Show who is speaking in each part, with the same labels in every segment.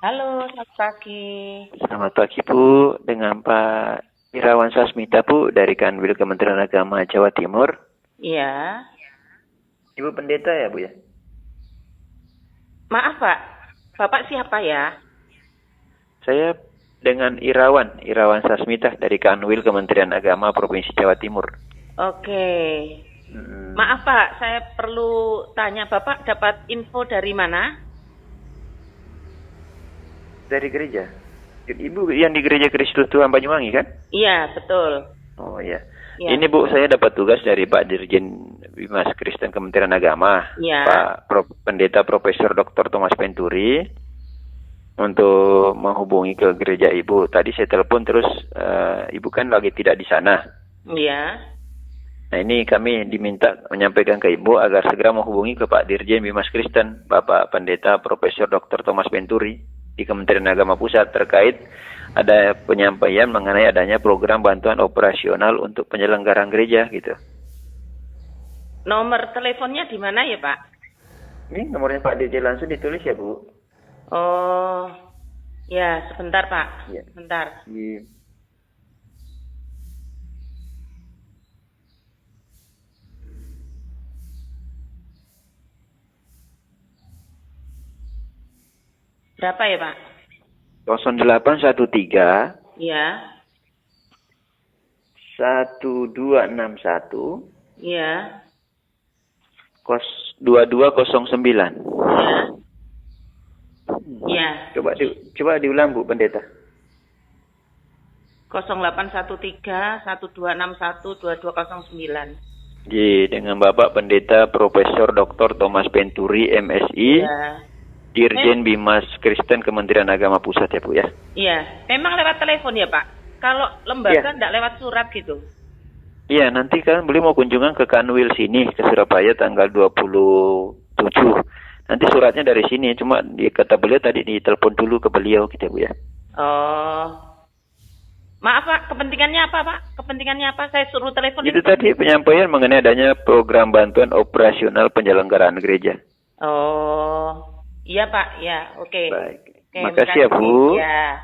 Speaker 1: Halo, selamat pagi.
Speaker 2: Selamat pagi Bu, dengan Pak Irawan Sasmita Bu dari Kanwil Kementerian Agama Jawa Timur.
Speaker 1: Iya.
Speaker 2: Ibu pendeta ya Bu ya?
Speaker 1: Maaf Pak, Bapak siapa ya?
Speaker 2: Saya dengan Irawan Sasmita dari Kanwil Kementerian Agama Provinsi Jawa Timur.
Speaker 1: Oke.
Speaker 2: Hmm,
Speaker 1: Maaf Pak, saya perlu tanya Bapak dapat info dari mana?
Speaker 2: dari gereja. Ibu yang di Gereja Kristus Tuhan Banyuwangi kan?
Speaker 1: Iya, betul.
Speaker 2: Oh iya.
Speaker 1: Iya.
Speaker 2: Ini Bu, saya dapat tugas dari Pak Dirjen Bimas Kristen Kementerian Agama,
Speaker 1: Iya.
Speaker 2: Pendeta Profesor Dr. Thomas Penturi, untuk menghubungi ke gereja ibu. Tadi saya telepon terus ibu kan lagi tidak di sana.
Speaker 1: Iya.
Speaker 2: Nah ini kami diminta menyampaikan ke ibu agar segera menghubungi ke Pak Dirjen Bimas Kristen, Bapak Pendeta Profesor Dr. Thomas Penturi di Kementerian Agama Pusat terkait ada penyampaian mengenai adanya program bantuan operasional untuk penyelenggaraan gereja gitu.
Speaker 1: Nomor teleponnya di mana ya Pak?
Speaker 2: Ini nomornya Pak Dirjen langsung ditulis ya Bu?
Speaker 1: Oh, ya sebentar Pak.
Speaker 2: Iya.
Speaker 1: Sebentar. Berapa ya Pak?
Speaker 2: 0813
Speaker 1: Iya.
Speaker 2: 1261
Speaker 1: Iya.
Speaker 2: 2209.
Speaker 1: Iya. Iya.
Speaker 2: Coba diulang Bu Pendeta.
Speaker 1: 0813 1261 2209.
Speaker 2: Dengan Bapak Pendeta Profesor Dr. Thomas Penturi MSI,
Speaker 1: Iya.
Speaker 2: Dirjen Bimas Kristen Kementerian Agama Pusat ya Bu ya.
Speaker 1: Iya, memang lewat telepon ya Pak. Kalau lembaga
Speaker 2: Iya.
Speaker 1: enggak lewat surat gitu.
Speaker 2: Iya, nanti kan beliau mau kunjungan ke Kanwil sini ke Surabaya tanggal 27. Nanti suratnya dari sini, cuma kata beliau tadi ditelepon dulu ke beliau gitu ya Bu ya.
Speaker 1: Oh. Maaf Pak, kepentingannya apa Pak? Kepentingannya apa? Saya suruh telepon
Speaker 2: Itu tadi penyampaian mengenai adanya program bantuan operasional penyelenggaraan gereja.
Speaker 1: Oh. Iya Pak, ya. Oke.
Speaker 2: Baik.
Speaker 1: Oke,
Speaker 2: Makasih ya Bu.
Speaker 1: Ya.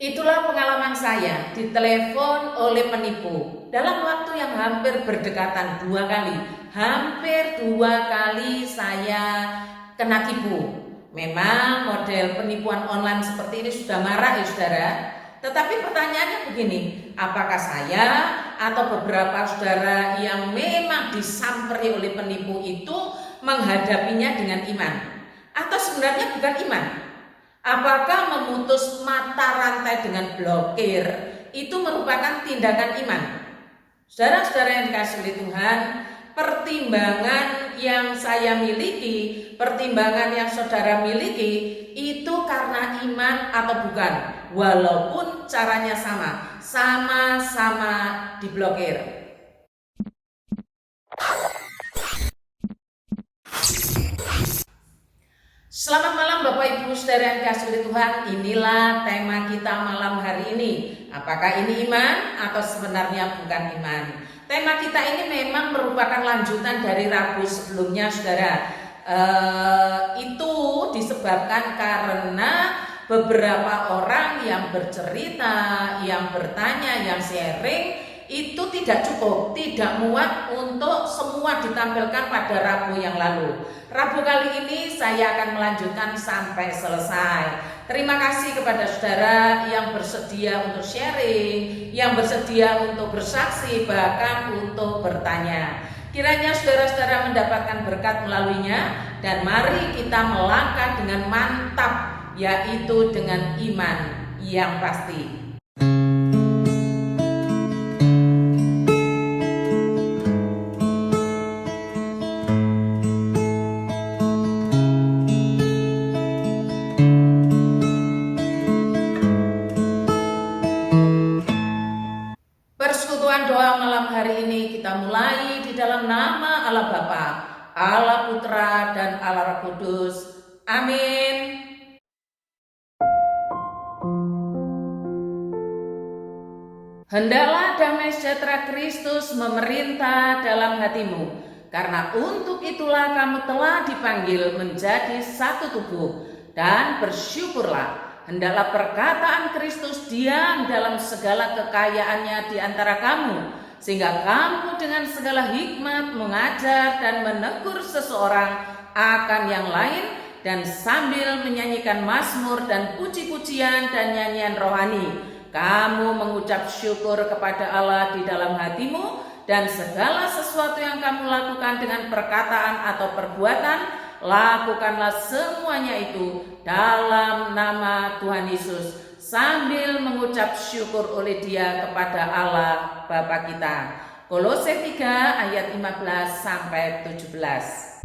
Speaker 3: Itulah pengalaman saya ditelepon oleh penipu dalam waktu yang hampir berdekatan 2 kali. Hampir 2 kali saya kena tipu. Memang model penipuan online seperti ini sudah marak ya saudara. Tetapi pertanyaannya begini, apakah saya atau beberapa saudara yang memang disamperi oleh penipu itu menghadapinya dengan iman? Atau sebenarnya bukan iman? Apakah memutus mata rantai dengan blokir itu merupakan tindakan iman? Saudara-saudara yang dikasihi oleh Tuhan, pertimbangan yang saya miliki, pertimbangan yang saudara miliki, itu karena iman atau bukan? Walaupun caranya sama, sama-sama diblokir. Selamat malam Bapak Ibu Saudara yang dikasihi oleh Tuhan. Inilah tema kita malam hari ini. Apakah ini iman atau sebenarnya bukan iman? Tema kita ini memang merupakan lanjutan dari Rabu sebelumnya saudara. Itu disebabkan karena beberapa orang yang bercerita, yang bertanya, yang sharing itu tidak cukup, tidak muat untuk semua ditampilkan pada Rabu yang lalu. Rabu kali ini saya akan melanjutkan sampai selesai. Terima kasih kepada saudara yang bersedia untuk sharing, yang bersedia untuk bersaksi, bahkan untuk bertanya. Kiranya saudara-saudara mendapatkan berkat melaluinya, dan mari kita melangkah dengan mantap, yaitu dengan iman yang pasti. Persekutuan doa malam hari ini kita mulai di dalam nama Allah Bapa, Allah Putra, dan Allah Roh Kudus. Amin. Hendaklah damai sejahtera Kristus memerintah dalam hatimu, karena untuk itulah kamu telah dipanggil menjadi satu tubuh. Dan bersyukurlah, hendaklah perkataan Kristus diam dalam segala kekayaannya di antara kamu, sehingga kamu dengan segala hikmat mengajar dan menegur seseorang akan yang lain, dan sambil menyanyikan mazmur dan puji-pujian dan nyanyian rohani, kamu mengucap syukur kepada Allah di dalam hatimu, dan segala sesuatu yang kamu lakukan dengan perkataan atau perbuatan, lakukanlah semuanya itu dalam nama Tuhan Yesus, sambil mengucap syukur oleh Dia kepada Allah Bapa kita. Kolose 3 ayat 15 sampai 17.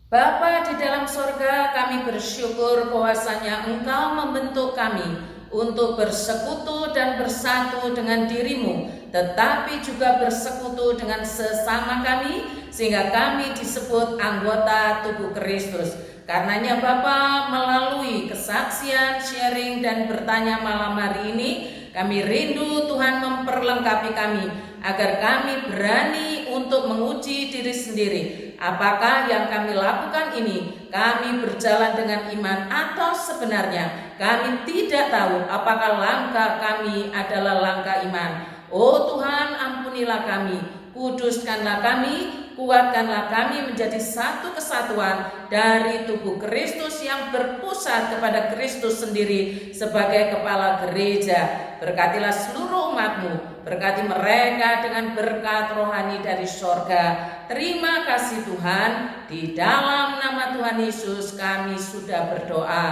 Speaker 3: Bapa di dalam sorga, kami bersyukur bahwasanya Engkau membentuk kami untuk bersekutu dan bersatu dengan dirimu, tetapi juga bersekutu dengan sesama kami, sehingga kami disebut anggota tubuh Kristus. Karenanya Bapa, melalui kesaksian, sharing, dan bertanya malam hari ini, kami rindu Tuhan memperlengkapi kami, agar kami berani untuk menguji diri sendiri. Apakah yang kami lakukan ini kami berjalan dengan iman, atau sebenarnya kami tidak tahu apakah langkah kami adalah langkah iman. Oh Tuhan, ampunilah kami, kuduskanlah kami, kuatkanlah kami menjadi satu kesatuan dari tubuh Kristus yang berpusat kepada Kristus sendiri sebagai kepala gereja. Berkatilah seluruh umat-Mu, berkati mereka dengan berkat rohani dari sorga. Terima kasih Tuhan, di dalam nama Tuhan Yesus kami sudah berdoa.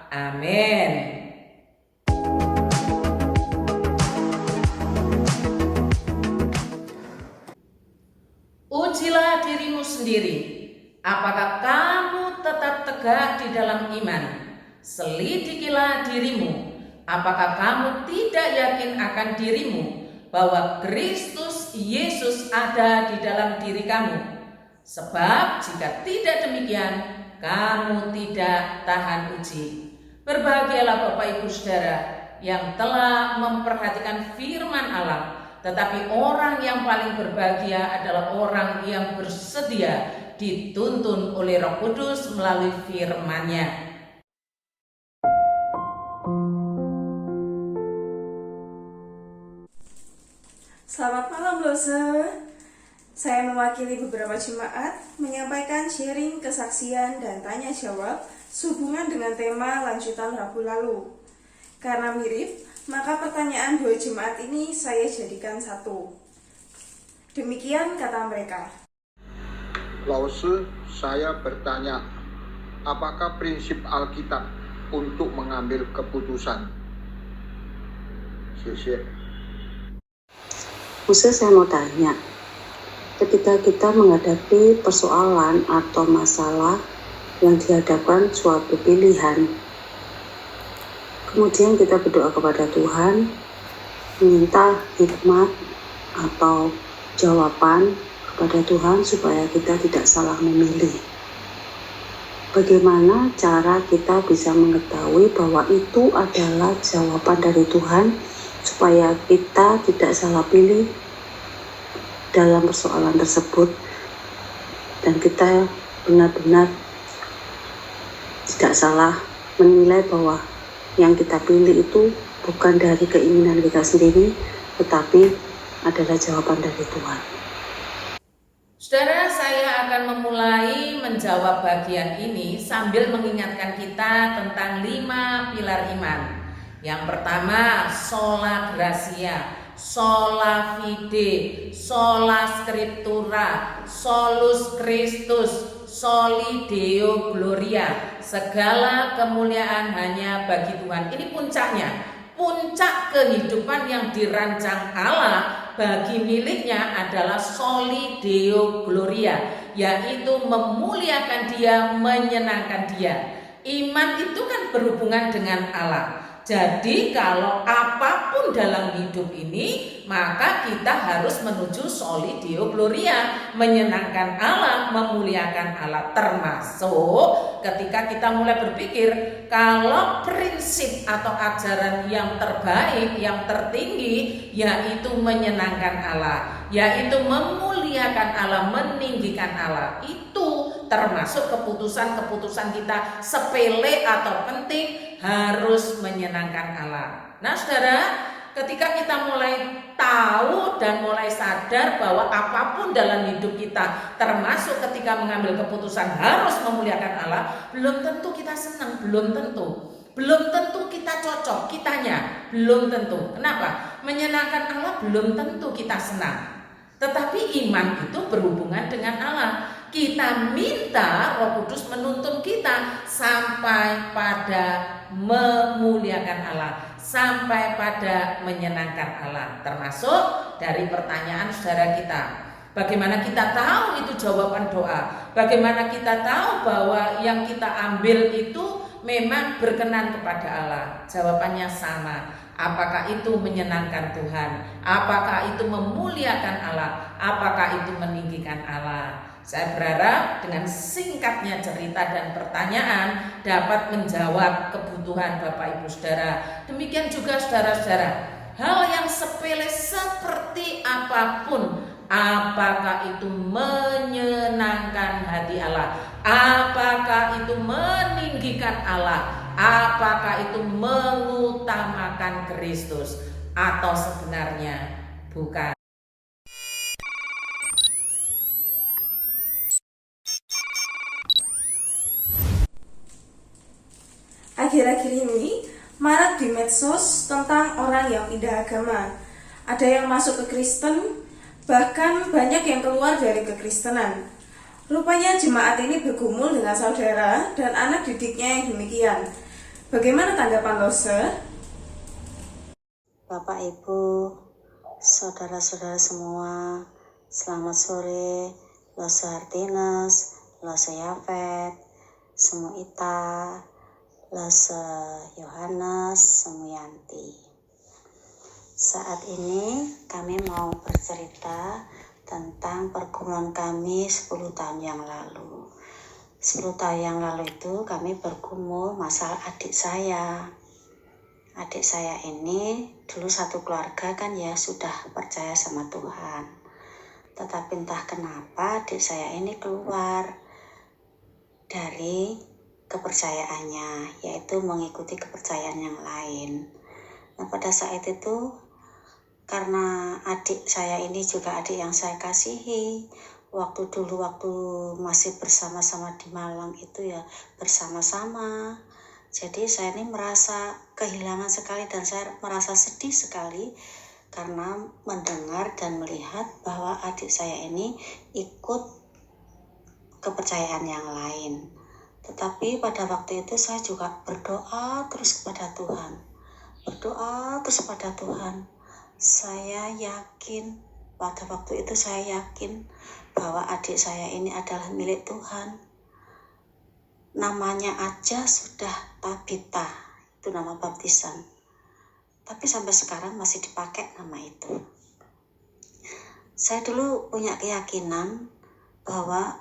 Speaker 3: Amin. Ujilah dirimu sendiri, apakah kamu tetap tegak di dalam iman. Selidikilah dirimu, apakah kamu tidak yakin akan dirimu, bahwa Kristus Yesus ada di dalam diri kamu. Sebab jika tidak demikian, kamu tidak tahan uji. Berbahagialah Bapak Ibu Saudara yang telah memperhatikan firman Allah. Tetapi orang yang paling berbahagia adalah orang yang bersedia dituntun oleh Roh Kudus melalui firman-Nya.
Speaker 4: Selamat malam Lose. Saya mewakili beberapa jemaat menyampaikan sharing kesaksian dan tanya jawab sehubungan dengan tema lanjutan Rabu lalu. Karena mirip, maka pertanyaan dua jemaat ini saya jadikan satu. Demikian kata mereka.
Speaker 5: Lause, saya bertanya, apakah prinsip Alkitab untuk mengambil keputusan?
Speaker 6: Maksudnya saya mau tanya, ketika kita menghadapi persoalan atau masalah yang dihadapkan suatu pilihan, kemudian kita berdoa kepada Tuhan, meminta hikmat atau jawaban kepada Tuhan supaya kita tidak salah memilih. Bagaimana cara kita bisa mengetahui bahwa itu adalah jawaban dari Tuhan supaya kita tidak salah pilih dalam persoalan tersebut dan kita benar-benar tidak salah menilai bahwa yang kita pilih itu bukan dari keinginan kita sendiri tetapi adalah jawaban dari Tuhan.
Speaker 3: Saudara, saya akan memulai menjawab bagian ini sambil mengingatkan kita tentang 5 pilar iman. Yang pertama, sola gratia, sola fide, sola scriptura, solus Christus, soli Deo gloria. Segala kemuliaan hanya bagi Tuhan. Ini puncaknya, puncak kehidupan yang dirancang Allah bagi miliknya adalah soli Deo gloria, yaitu memuliakan Dia, menyenangkan Dia. Iman itu kan berhubungan dengan Allah. Jadi kalau apapun dalam hidup ini, maka kita harus menuju soli Deo gloria, menyenangkan Allah, memuliakan Allah. Termasuk ketika kita mulai berpikir, kalau prinsip atau ajaran yang terbaik, yang tertinggi, yaitu menyenangkan Allah, yaitu memuliakan Allah, meninggikan Allah, itu termasuk keputusan-keputusan kita sepele atau penting harus menyenangkan Allah. Nah saudara, ketika kita mulai tahu dan mulai sadar bahwa apapun dalam hidup kita, termasuk ketika mengambil keputusan harus memuliakan Allah, belum tentu kita senang, belum tentu kita cocok, kitanya belum tentu. Kenapa? Menyenangkan Allah belum tentu kita senang. Tetapi iman itu berhubungan dengan Allah. Kita minta Roh Kudus menuntun kita sampai pada memuliakan Allah, sampai pada menyenangkan Allah. Termasuk dari pertanyaan saudara kita, bagaimana kita tahu itu jawaban doa? Bagaimana kita tahu bahwa yang kita ambil itu memang berkenan kepada Allah? Jawabannya sama. Apakah itu menyenangkan Tuhan? Apakah itu memuliakan Allah? Apakah itu meninggikan Allah? Saya berharap dengan singkatnya cerita dan pertanyaan dapat menjawab kebutuhan Bapak Ibu Saudara. Demikian juga saudara-saudara, hal yang sepele seperti apapun, apakah itu menyenangkan hati Allah? Apakah itu meninggikan Allah? Apakah itu mengutamakan Kristus? Atau sebenarnya bukan?
Speaker 4: Akhir-akhir ini marak di medsos tentang orang yang pindah agama. Ada yang masuk ke Kristen, bahkan banyak yang keluar dari kekristenan. Rupanya jemaat ini bergumul dengan saudara dan anak didiknya yang demikian. Bagaimana tanggapan Lose?
Speaker 6: Bapak, Ibu, saudara-saudara semua, selamat sore. Lose Hartinus, Lose Yafet, Semuita, Lose Yohanes, Semuyanti. Saat ini kami mau bercerita tentang pergumulan kami 10 tahun yang lalu. 10 tahun yang lalu itu kami bergumul masalah adik saya. Adik saya ini dulu satu keluarga kan ya sudah percaya sama Tuhan. Tetapi entah kenapa adik saya ini keluar dari kepercayaannya, yaitu mengikuti kepercayaan yang lain. Nah pada saat itu karena adik saya ini juga adik yang saya kasihi. Waktu masih bersama-sama di Malang itu ya bersama-sama. Jadi saya ini merasa kehilangan sekali dan saya merasa sedih sekali karena mendengar dan melihat bahwa adik saya ini ikut kepercayaan yang lain. Tetapi pada waktu itu saya juga berdoa terus kepada Tuhan. Saya yakin, pada waktu itu saya yakin bahwa adik saya ini adalah milik Tuhan. Namanya aja sudah Tabita, itu nama baptisan. Tapi sampai sekarang masih dipakai nama itu. Saya dulu punya keyakinan bahwa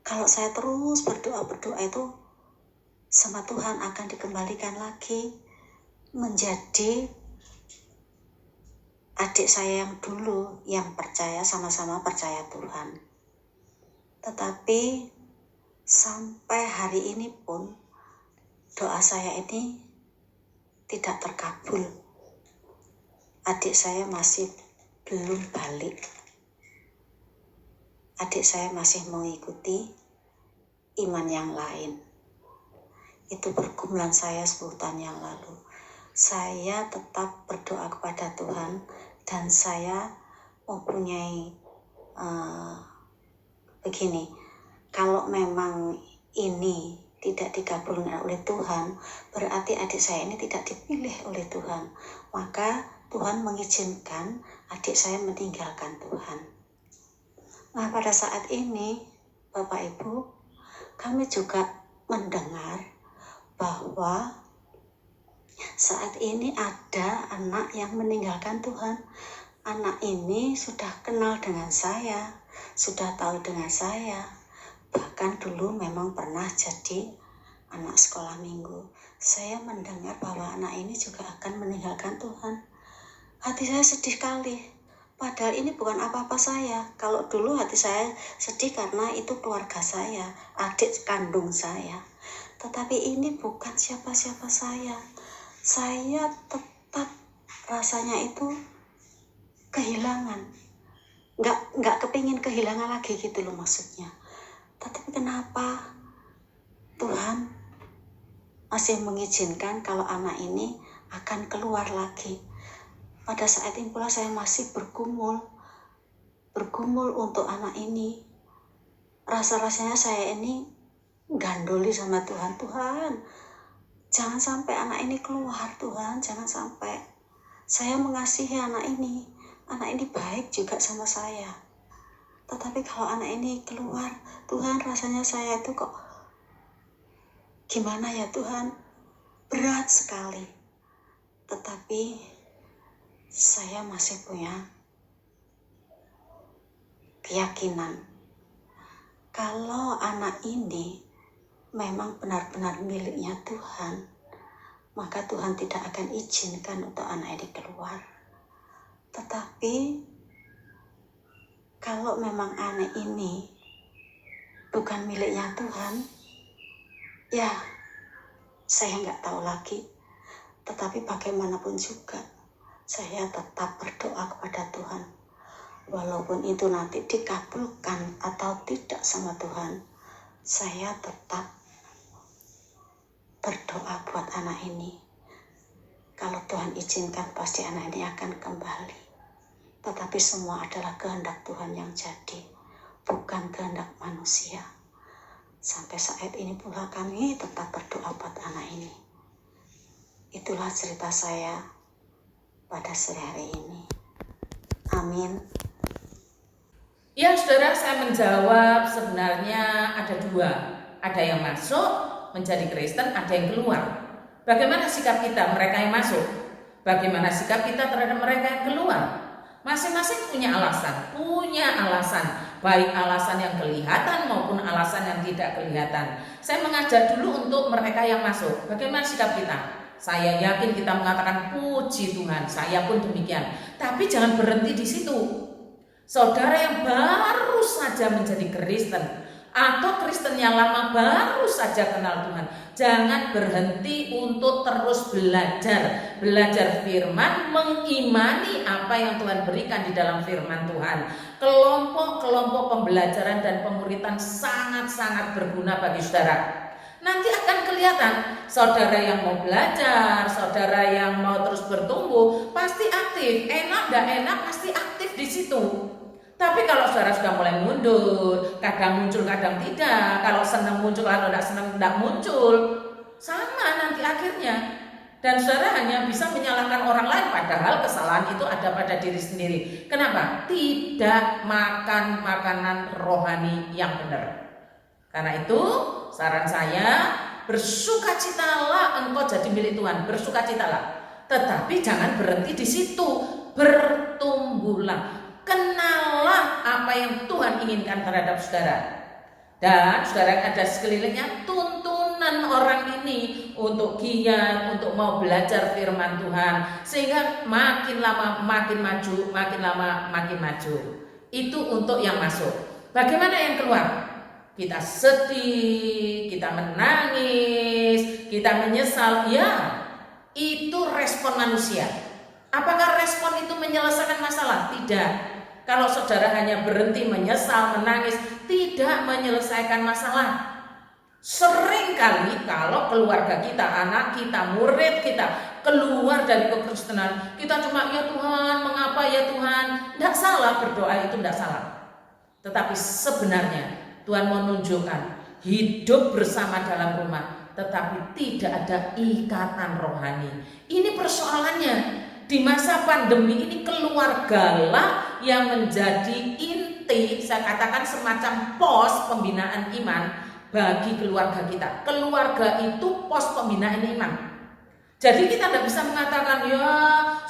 Speaker 6: kalau saya terus berdoa itu sama Tuhan akan dikembalikan lagi menjadi adik saya yang dulu yang percaya, sama-sama percaya Tuhan. Tetapi sampai hari ini pun doa saya ini tidak terkabul. Adik saya masih belum balik. Adik saya masih mengikuti iman yang lain. Itu pergumulan saya 10 tahun yang lalu. Saya tetap berdoa kepada Tuhan dan saya mempunyai begini, kalau memang ini tidak dikabulkan oleh Tuhan, berarti adik saya ini tidak dipilih oleh Tuhan. Maka Tuhan mengizinkan adik saya meninggalkan Tuhan. Nah, pada saat ini, Bapak Ibu, kami juga mendengar bahwa saat ini ada anak yang meninggalkan Tuhan. Anak ini sudah kenal dengan saya, sudah tahu dengan saya. Bahkan dulu memang pernah jadi anak sekolah minggu. Saya mendengar bahwa anak ini juga akan meninggalkan Tuhan. Hati saya sedih kali. Padahal ini bukan apa-apa saya. Kalau dulu hati saya sedih karena itu keluarga saya, adik kandung saya. Tetapi ini bukan siapa-siapa saya. Saya tetap rasanya itu kehilangan. Nggak kepingin kehilangan lagi gitu loh maksudnya. Tetapi kenapa Tuhan masih mengizinkan kalau anak ini akan keluar lagi? Pada saat itu pula saya masih bergumul untuk anak ini. Rasa-rasanya saya ini gandoli sama Tuhan. Tuhan, jangan sampai anak ini keluar Tuhan, jangan sampai. Saya mengasihi anak ini. Anak ini baik juga sama saya. Tetapi kalau anak ini keluar, Tuhan rasanya saya itu kok gimana ya Tuhan? Berat sekali. Tetapi saya masih punya keyakinan kalau anak ini memang benar-benar miliknya Tuhan, maka Tuhan tidak akan izinkan untuk anak ini keluar. Tetapi kalau memang anak ini bukan miliknya Tuhan, ya saya nggak tahu lagi. Tetapi bagaimanapun juga saya tetap berdoa kepada Tuhan. Walaupun itu nanti dikabulkan atau tidak sama Tuhan, saya tetap berdoa buat anak ini. Kalau Tuhan izinkan, pasti anak ini akan kembali. Tetapi semua adalah kehendak Tuhan yang jadi, bukan kehendak manusia. Sampai saat ini pula kami tetap berdoa buat anak ini. Itulah cerita saya pada sore hari ini. Amin.
Speaker 3: Ya saudara, saya menjawab sebenarnya ada dua. Ada yang masuk menjadi Kristen, ada yang keluar. Bagaimana sikap kita mereka yang masuk? Bagaimana sikap kita terhadap mereka yang keluar? Masing-masing punya alasan. Baik alasan yang kelihatan maupun alasan yang tidak kelihatan. Saya mengajar dulu untuk mereka yang masuk. Bagaimana sikap kita? Saya yakin kita mengatakan puji Tuhan, saya pun demikian. Tapi jangan berhenti di situ. Saudara yang baru saja menjadi Kristen atau Kristen yang lama baru saja kenal Tuhan, jangan berhenti untuk terus belajar firman, mengimani apa yang Tuhan berikan di dalam firman Tuhan. Kelompok-kelompok pembelajaran dan pemuritan sangat-sangat berguna bagi saudara. Nanti akan kelihatan saudara yang mau belajar, saudara yang mau terus bertumbuh pasti aktif, enak dan enak pasti aktif di situ. Tapi kalau saudara sudah mulai mundur, kadang muncul kadang tidak, kalau senang muncul kalau tidak senang tidak muncul, sama nanti akhirnya. Dan saudara hanya bisa menyalahkan orang lain, padahal kesalahan itu ada pada diri sendiri. Kenapa? Tidak makan makanan rohani yang benar. Karena itu saran saya, bersukacitalah engkau jadi milik Tuhan, bersukacitalah. Tetapi jangan berhenti di situ, bertumbuhlah. Kenallah apa yang Tuhan inginkan terhadap saudara. Dan saudara ada sekelilingnya tuntunan orang ini untuk giat, untuk mau belajar firman Tuhan. Sehingga makin lama makin maju, makin lama makin maju. Itu untuk yang masuk. Bagaimana yang keluar? Kita sedih, kita menangis, kita menyesal. Ya, itu respon manusia. Apakah respon itu menyelesaikan masalah? Tidak. Kalau saudara hanya berhenti menyesal, menangis, tidak menyelesaikan masalah. Seringkali kalau keluarga kita, anak kita, murid kita keluar dari kekristenan, kita cuma ya Tuhan, mengapa ya Tuhan? Tidak salah berdoa, itu tidak salah. Tetapi sebenarnya Tuhan menunjukkan hidup bersama dalam rumah, tetapi tidak ada ikatan rohani. Ini persoalannya. Di masa pandemi ini keluargalah yang menjadi inti, saya katakan semacam pos pembinaan iman bagi keluarga kita. Keluarga itu pos pembinaan iman. Jadi kita tidak bisa mengatakan ya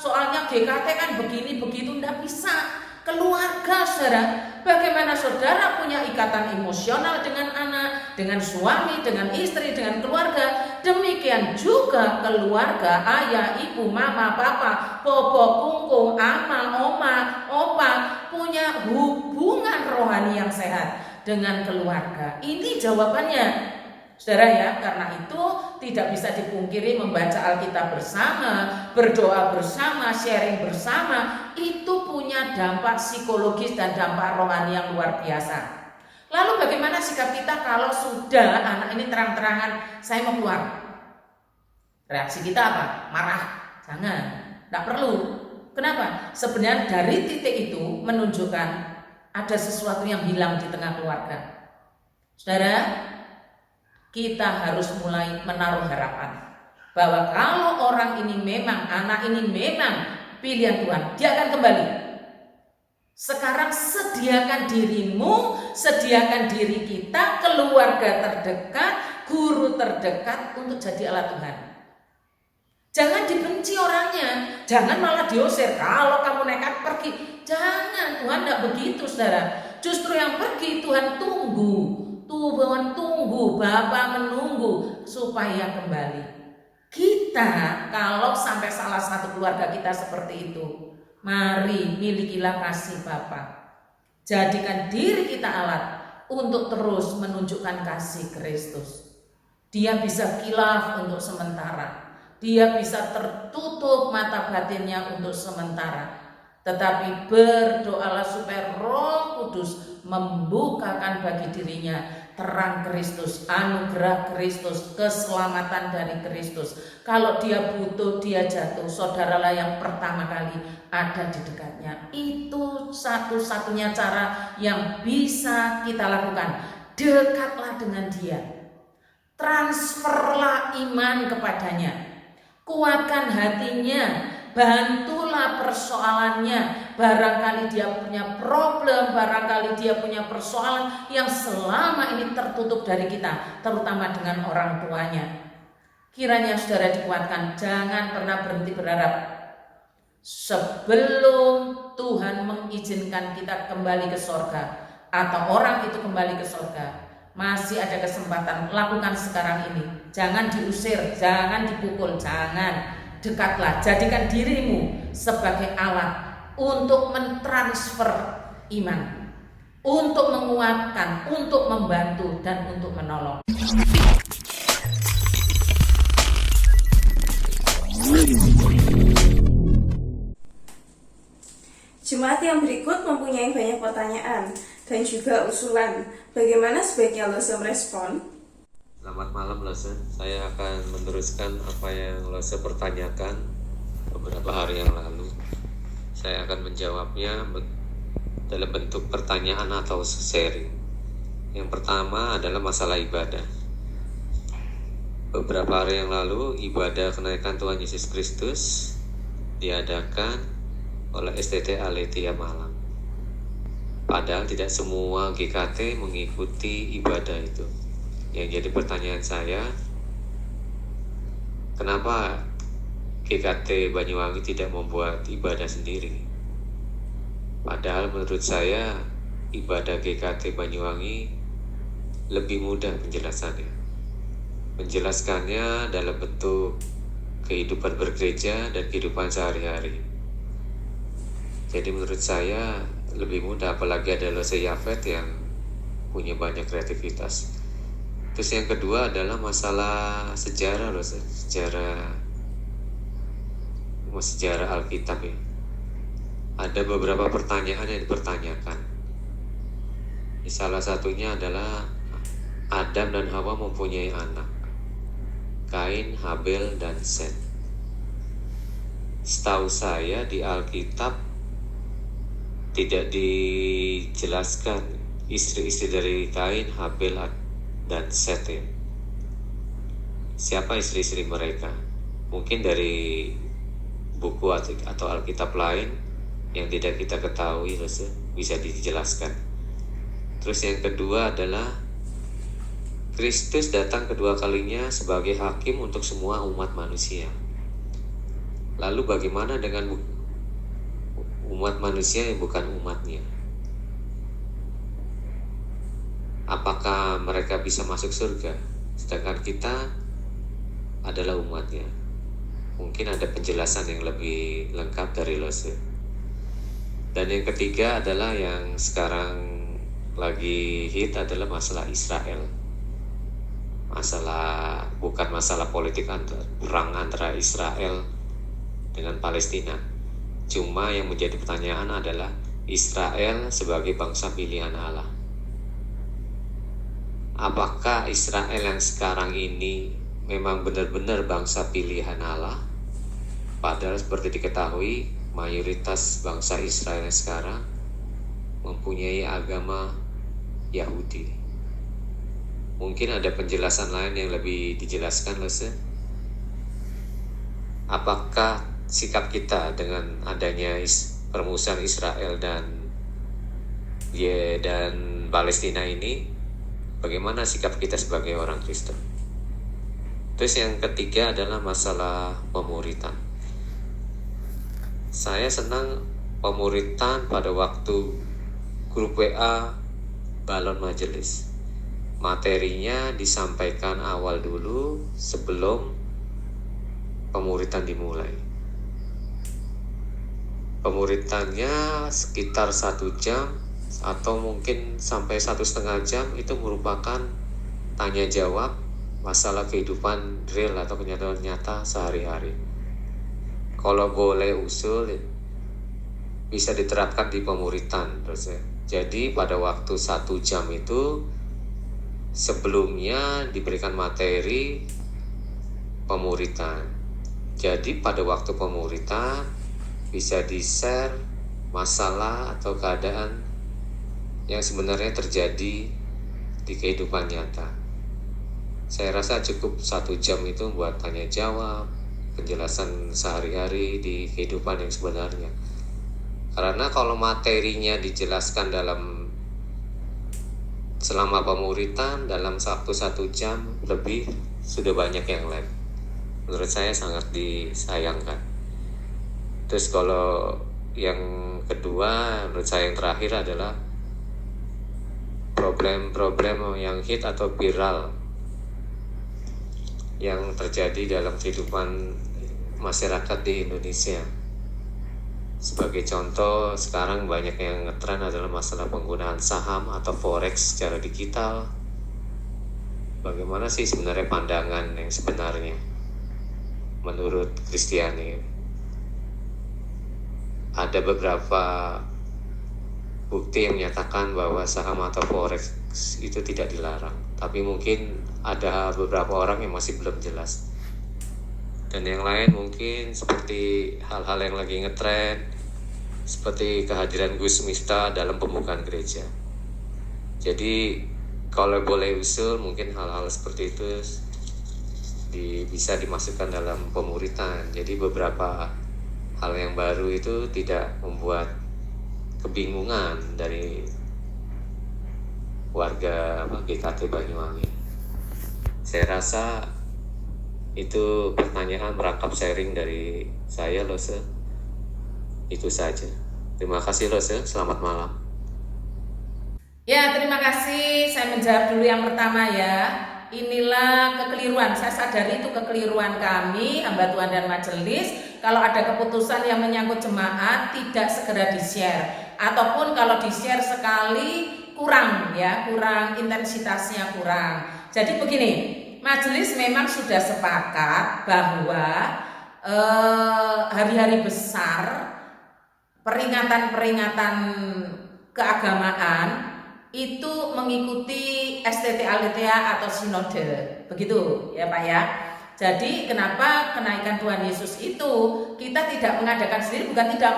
Speaker 3: soalnya GKT kan begini begitu, tidak bisa. Keluarga saudara, bagaimana saudara punya ikatan emosional dengan anak, dengan suami, dengan istri, dengan keluarga, demikian juga keluarga ayah, ibu, mama, papa, bobo, kungkung, ama, oma, opa punya hubungan rohani yang sehat dengan keluarga. Ini jawabannya. Saudara ya, karena itu tidak bisa dipungkiri membaca Alkitab bersama, berdoa bersama, sharing bersama, itu punya dampak psikologis dan dampak rohani yang luar biasa. Lalu bagaimana sikap kita kalau sudah anak ini terang-terangan saya mau keluar? Reaksi kita apa? Marah? Jangan, tidak perlu. Kenapa? Sebenarnya dari titik itu menunjukkan ada sesuatu yang hilang di tengah keluarga. Saudara, kita harus mulai menaruh harapan bahwa kalau orang ini memang, anak ini memang pilihan Tuhan, dia akan kembali. Sekarang sediakan dirimu, sediakan diri kita, keluarga terdekat, guru terdekat untuk jadi alat Tuhan. Jangan dibenci orangnya, jangan malah diusir. Kalau kamu nekat pergi, jangan. Tuhan tidak begitu saudara. Justru yang pergi Tuhan tunggu. Tuhan tunggu, Bapa menunggu supaya kembali. Kita kalau sampai salah satu keluarga kita seperti itu, mari milikilah kasih Bapa. Jadikan diri kita alat untuk terus menunjukkan kasih Kristus. Dia bisa khilaf untuk sementara, dia bisa tertutup mata batinnya untuk sementara. Tetapi berdoalah supaya Roh Kudus membukakan bagi dirinya terang Kristus, anugerah Kristus, keselamatan dari Kristus. Kalau dia butuh, dia jatuh, saudaralah yang pertama kali ada di dekatnya. Itu satu-satunya cara yang bisa kita lakukan. Dekatlah dengan dia, transferlah iman kepadanya, kuatkan hatinya, bantulah persoalannya. Barangkali dia punya problem, barangkali dia punya persoalan yang selama ini tertutup dari kita, terutama dengan orang tuanya. Kiranya saudara dikuatkan, jangan pernah berhenti berharap. Sebelum Tuhan mengizinkan kita kembali ke sorga, atau orang itu kembali ke sorga, masih ada kesempatan. Lakukan sekarang ini. Jangan diusir, jangan dipukul, jangan. Dekatlah, jadikan dirimu sebagai alat untuk mentransfer iman, untuk menguatkan, untuk membantu, dan untuk menolong.
Speaker 4: Jemaat yang berikut mempunyai banyak pertanyaan dan juga usulan. Bagaimana sebaiknya Lose merespon?
Speaker 7: Selamat malam Lose, saya akan meneruskan apa yang Lose pertanyakan beberapa hari yang lalu. Saya akan menjawabnya dalam bentuk pertanyaan atau sharing. Yang pertama adalah masalah ibadah. Beberapa hari yang lalu, ibadah kenaikan Tuhan Yesus Kristus diadakan oleh STT Aletheia Malang. Padahal tidak semua GKT mengikuti ibadah itu. Yang jadi pertanyaan saya, kenapa GKT Banyuwangi tidak membuat ibadah sendiri? Padahal menurut saya ibadah GKT Banyuwangi lebih mudah penjelasannya. Menjelaskannya dalam bentuk kehidupan bergereja dan kehidupan sehari-hari. Jadi menurut saya lebih mudah, apalagi ada Lose Yafet yang punya banyak kreativitas. Terus yang kedua adalah masalah sejarah Lose, sejarah Alkitab ya. Ada beberapa pertanyaan yang dipertanyakan. Salah satunya adalah Adam dan Hawa mempunyai anak, Kain, Habel, dan Set. Setahu saya di Alkitab tidak dijelaskan istri-istri dari Kain, Habel, dan Set ya. Siapa istri-istri mereka? Mungkin dari buku atau Alkitab lain yang tidak kita ketahui bisa dijelaskan. Terus yang kedua adalah Kristus datang kedua kalinya sebagai hakim untuk semua umat manusia. Lalu bagaimana dengan umat manusia yang bukan umatnya? Apakah mereka bisa masuk surga? Sedangkan kita adalah umatnya. Mungkin ada penjelasan yang lebih lengkap dari Lose. Dan yang ketiga adalah yang sekarang lagi hit adalah masalah Israel. Bukan masalah politik perang antara Israel dengan Palestina. Cuma yang menjadi pertanyaan adalah Israel sebagai bangsa pilihan Allah. Apakah Israel yang sekarang ini memang benar-benar bangsa pilihan Allah? Padahal seperti diketahui, mayoritas bangsa Israel yang sekarang mempunyai agama Yahudi. Mungkin ada penjelasan lain yang lebih dijelaskan, Lose. Apakah sikap kita dengan adanya permusuhan Israel dan Palestina ini, bagaimana sikap kita sebagai orang Kristen? Terus yang ketiga adalah masalah pemuritan. Saya senang pemuritan pada waktu grup WA Balon Majelis. Materinya disampaikan awal dulu sebelum pemuritan dimulai. Pemuritannya sekitar 1 jam atau mungkin sampai 1,5 jam, itu merupakan tanya jawab masalah kehidupan real atau kenyataan nyata sehari-hari. Kalau boleh usul, bisa diterapkan di pemuritan. Jadi pada waktu 1 jam itu sebelumnya diberikan materi pemuritan. Jadi pada waktu pemuritan bisa di-share masalah atau keadaan yang sebenarnya terjadi di kehidupan nyata. Saya rasa cukup 1 jam itu buat tanya jawab, penjelasan sehari-hari di kehidupan yang sebenarnya. Karena kalau materinya dijelaskan selama pemuritan dalam waktu 1 jam lebih, sudah banyak yang lain. Menurut saya sangat disayangkan. Terus kalau yang kedua, menurut saya yang terakhir adalah problem-problem yang hit atau viral yang terjadi dalam kehidupan masyarakat di Indonesia. Sebagai contoh, sekarang banyak yang ngetren adalah masalah penggunaan saham atau forex secara digital. Bagaimana sih sebenarnya pandangan yang sebenarnya menurut Kristiani? Ada beberapa bukti yang menyatakan bahwa saham atau forex itu tidak dilarang, tapi mungkin ada beberapa orang yang masih belum jelas. Dan yang lain mungkin seperti hal-hal yang lagi ngetren, seperti kehadiran Gus Miftah dalam pembukaan gereja. Jadi kalau boleh usul, mungkin hal-hal seperti itu bisa dimasukkan dalam pemuritan. Jadi beberapa hal yang baru itu tidak membuat kebingungan dari warga GKT Banyuwangi. Saya rasa itu pertanyaan merangkap sharing dari saya, Lose. Itu saja. Terima kasih, Lose. Selamat malam.
Speaker 3: Ya, terima kasih. Saya menjawab dulu yang pertama ya. Inilah kekeliruan. Saya sadari itu kekeliruan kami, hamba Tuhan dan majelis. Kalau ada keputusan yang menyangkut jemaat, tidak segera di-share. Ataupun kalau di-share sekali, kurang ya, kurang intensitasnya kurang. Jadi begini, majelis memang sudah sepakat bahwa hari-hari besar, peringatan-peringatan keagamaan itu mengikuti STT Aletheia atau sinode, begitu ya Pak ya. Jadi kenapa kenaikan Tuhan Yesus itu kita tidak mengadakan sendiri, bukan tidak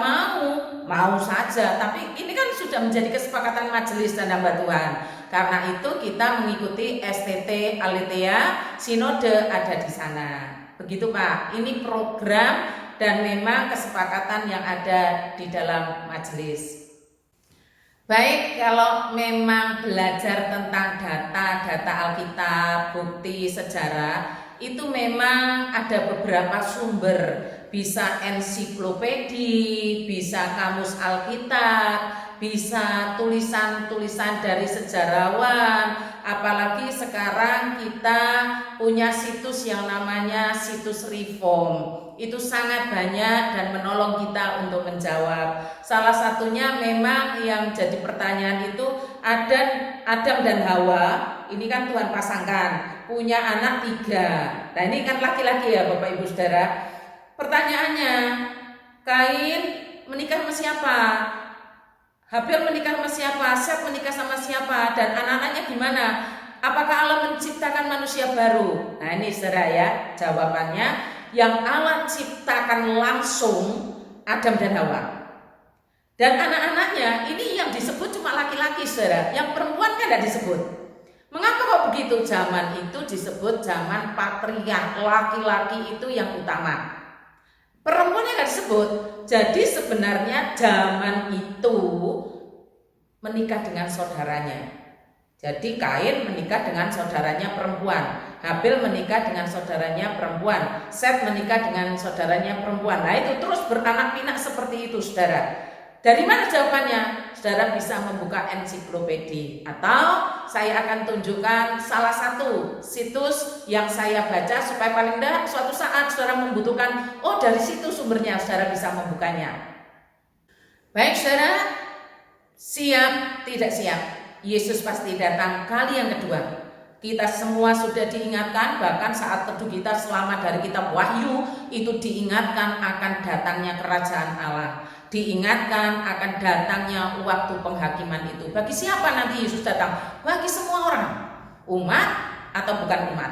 Speaker 3: mau saja, tapi ini kan sudah menjadi kesepakatan majelis dan hamba Tuhan. Karena itu kita mengikuti STT Aletheia, sinode ada di sana. Begitu Pak, ini program dan memang kesepakatan yang ada di dalam majelis. Baik, kalau memang belajar tentang data Alkitab, bukti sejarah, itu memang ada beberapa sumber, bisa ensiklopedi, bisa kamus Alkitab, bisa tulisan-tulisan dari sejarawan, apalagi sekarang kita punya situs yang namanya situs Reform. Itu sangat banyak dan menolong kita untuk menjawab. Salah satunya memang yang jadi pertanyaan itu Adam dan Hawa, ini kan Tuhan pasangkan, punya anak 3. Nah ini kan laki-laki ya Bapak Ibu Saudara. Pertanyaannya, Kain menikah sama siapa? Habil menikah sama siapa? Set menikah sama siapa? Dan anak-anaknya gimana? Apakah Allah menciptakan manusia baru? Nah ini saudara ya, jawabannya yang Allah ciptakan langsung Adam dan Hawa. Dan anak-anaknya ini yang disebut cuma laki-laki saudara, yang perempuan kan tidak disebut. Mengapa kok begitu? Zaman itu disebut zaman patriark, laki-laki itu yang utama, perempuannya nggak disebut. Jadi sebenarnya zaman itu menikah dengan saudaranya. Jadi Kain menikah dengan saudaranya perempuan, Habil menikah dengan saudaranya perempuan, Set menikah dengan saudaranya perempuan. Nah itu terus beranak pinak seperti itu saudara. Dari mana jawabannya? Saudara bisa membuka ensiklopedi, atau saya akan tunjukkan salah satu situs yang saya baca supaya paling tidak suatu saat saudara membutuhkan, oh dari situ sumbernya, saudara bisa membukanya. Baik saudara, siap tidak siap? Yesus pasti datang kali yang kedua. Kita semua sudah diingatkan, bahkan saat teduh kita selama dari kitab Wahyu itu diingatkan akan datangnya kerajaan Allah, diingatkan akan datangnya waktu penghakiman itu. Bagi siapa nanti Yesus datang? Bagi semua orang, umat atau bukan umat.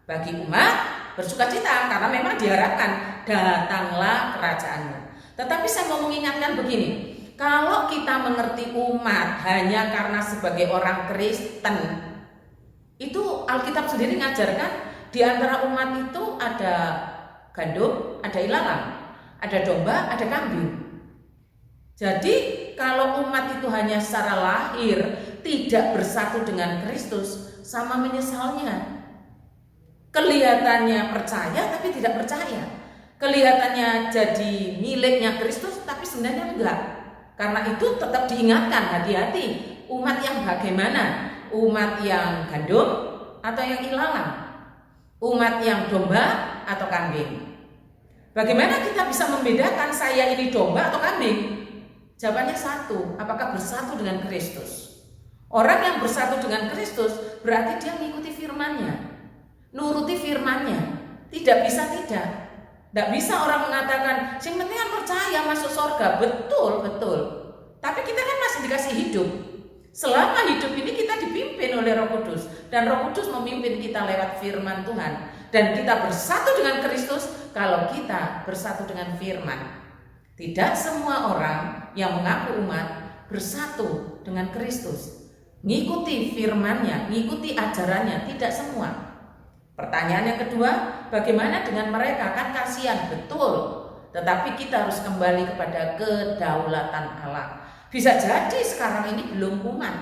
Speaker 3: Bagi umat bersukacita karena memang diharapkan datanglah kerajaanmu. Tetapi saya mau mengingatkan begini, kalau kita mengerti umat hanya karena sebagai orang Kristen, itu Alkitab sendiri ngajarkan di antara umat itu ada gandum, ada ilalang, ada domba, ada kambing. Jadi kalau umat itu hanya secara lahir tidak bersatu dengan Kristus, sama menyesalnya. Kelihatannya percaya tapi tidak percaya. Kelihatannya jadi miliknya Kristus tapi sebenarnya enggak. Karena itu tetap diingatkan, hati-hati umat yang bagaimana? Umat yang gandum atau yang ilalang? Umat yang domba atau kambing? Bagaimana kita bisa membedakan saya ini domba atau kambing? Jawabannya satu, apakah bersatu dengan Kristus? Orang yang bersatu dengan Kristus berarti dia mengikuti firman-Nya, nuruti firman-Nya. Tidak bisa tidak. Tidak bisa orang mengatakan, yang penting kan percaya masuk surga. Betul, betul. Tapi kita kan masih dikasih hidup. Selama hidup ini kita dipimpin oleh Roh Kudus. Dan Roh Kudus memimpin kita lewat firman Tuhan. Dan kita bersatu dengan Kristus kalau kita bersatu dengan firman. Tidak semua orang yang mengaku umat bersatu dengan Kristus, ngikuti firman-Nya, ngikuti ajarannya. Tidak semua. Pertanyaan yang kedua, bagaimana dengan mereka? Kan kasihan, betul. Tetapi kita harus kembali kepada kedaulatan Allah. Bisa jadi sekarang ini belum umat,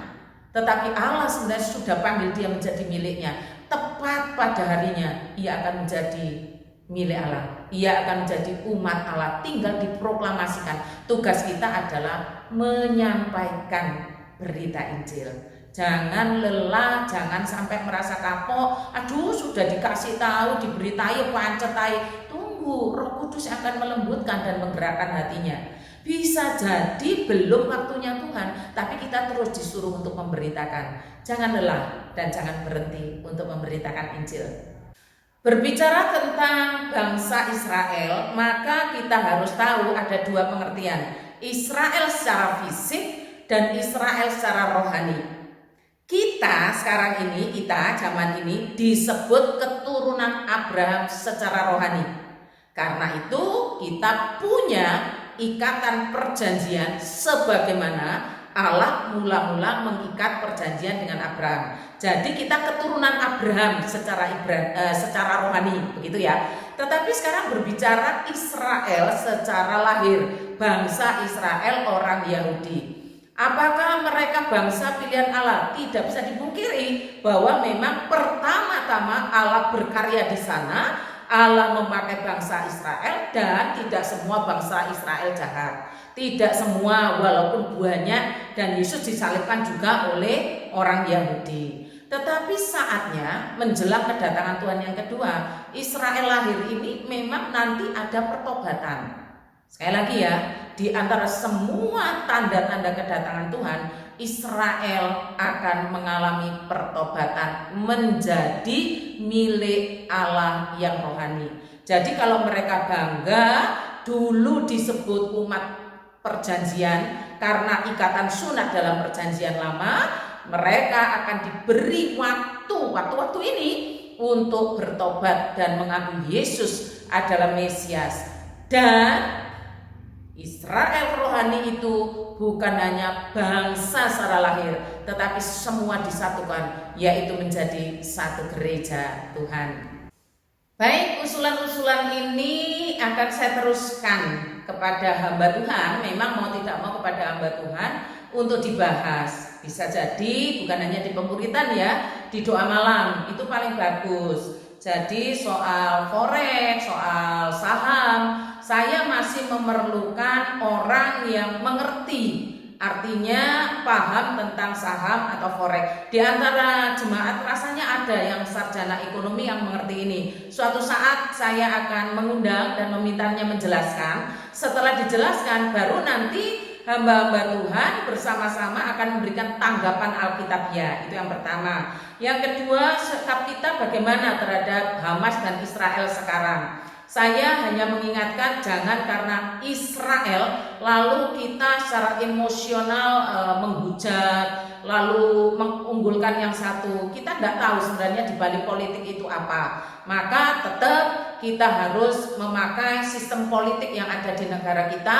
Speaker 3: tetapi Allah sebenarnya sudah panggil dia menjadi miliknya. Tepat pada harinya ia akan menjadi milik Allah. Ia akan menjadi umat Allah, tinggal diproklamasikan. Tugas kita adalah menyampaikan berita Injil. Jangan lelah, jangan sampai merasa kapok. Aduh, sudah dikasih tahu, diberitai, pancetai. Tunggu, Roh Kudus akan melembutkan dan menggerakkan hatinya. Bisa jadi belum waktunya Tuhan, tapi kita terus disuruh untuk memberitakan. Jangan lelah dan jangan berhenti untuk memberitakan Injil. Berbicara tentang bangsa Israel, maka kita harus tahu ada dua pengertian. Israel secara fisik dan Israel secara rohani. Kita sekarang ini, kita zaman ini disebut keturunan Abraham secara rohani. Karena itu kita punya ikatan perjanjian sebagaimana Allah mula-mula mengikat perjanjian dengan Abraham. Jadi kita keturunan Abraham secara rohani, begitu ya. Tetapi sekarang berbicara Israel secara lahir, bangsa Israel orang Yahudi. Apakah mereka bangsa pilihan Allah? Tidak bisa dipungkiri bahwa memang pertama-tama Allah berkarya di sana. Allah memakai bangsa Israel dan tidak semua bangsa Israel jahat. Tidak semua, walaupun banyak, dan Yesus disalibkan juga oleh orang Yahudi. Tetapi saatnya menjelang kedatangan Tuhan yang kedua, Israel lahir ini memang nanti ada pertobatan. Sekali lagi ya, di antara semua tanda-tanda kedatangan Tuhan, Israel akan mengalami pertobatan menjadi milik Allah yang rohani. Jadi kalau mereka bangga dulu disebut umat perjanjian karena ikatan sunat dalam perjanjian lama, mereka akan diberi waktu ini untuk bertobat dan mengakui Yesus adalah Mesias. Dan Israel rohani itu bukan hanya bangsa secara lahir, tetapi semua disatukan, yaitu menjadi satu gereja Tuhan. Baik, usulan-usulan ini akan saya teruskan kepada hamba Tuhan. Memang mau tidak mau kepada hamba Tuhan untuk dibahas. Bisa jadi bukan hanya di pemuritan ya, di doa malam itu paling bagus. Jadi soal forex, soal saham, saya masih memerlukan orang yang mengerti, artinya paham tentang saham atau forex. Di antara jemaat rasanya ada yang sarjana ekonomi yang mengerti ini. Suatu saat saya akan mengundang dan memintanya menjelaskan. Setelah dijelaskan baru nanti hamba-hamba Tuhan bersama-sama akan memberikan tanggapan Alkitabiah. Itu yang pertama. Yang kedua, sikap kita bagaimana terhadap Hamas dan Israel sekarang. Saya hanya mengingatkan jangan karena Israel lalu kita secara emosional menghujat, lalu mengunggulkan yang satu. Kita tidak tahu sebenarnya di balik politik itu apa. Maka tetap kita harus memakai sistem politik yang ada di negara kita,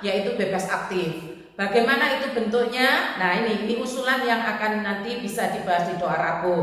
Speaker 3: yaitu bebas aktif. Bagaimana itu bentuknya? Nah ini usulan yang akan nanti bisa dibahas di doa Rabu.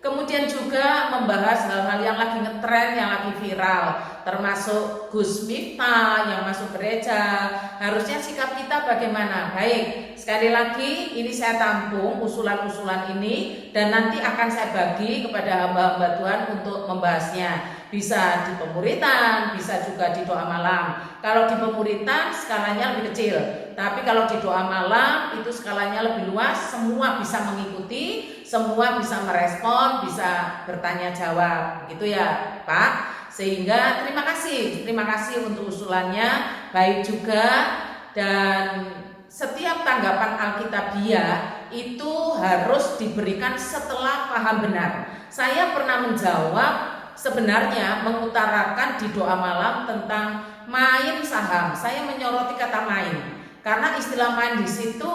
Speaker 3: Kemudian juga membahas hal-hal yang lagi ngetren, yang lagi viral, termasuk Gus Miftah yang masuk gereja. Harusnya sikap kita bagaimana? Baik, sekali lagi ini saya tampung usulan-usulan ini dan nanti akan saya bagi kepada hamba-hamba Tuhan untuk membahasnya. Bisa di pemuritan, bisa juga di doa malam. Kalau di pemuritan skalanya lebih kecil, tapi kalau di doa malam itu skalanya lebih luas, semua bisa mengikuti, semua bisa merespon, bisa bertanya jawab, gitu ya Pak. Sehingga terima kasih untuk usulannya, baik juga. Dan setiap tanggapan Alkitabiah itu harus diberikan setelah paham benar. Saya pernah menjawab, sebenarnya mengutarakan di doa malam tentang main saham. Saya menyoroti kata main, karena istilah main di situ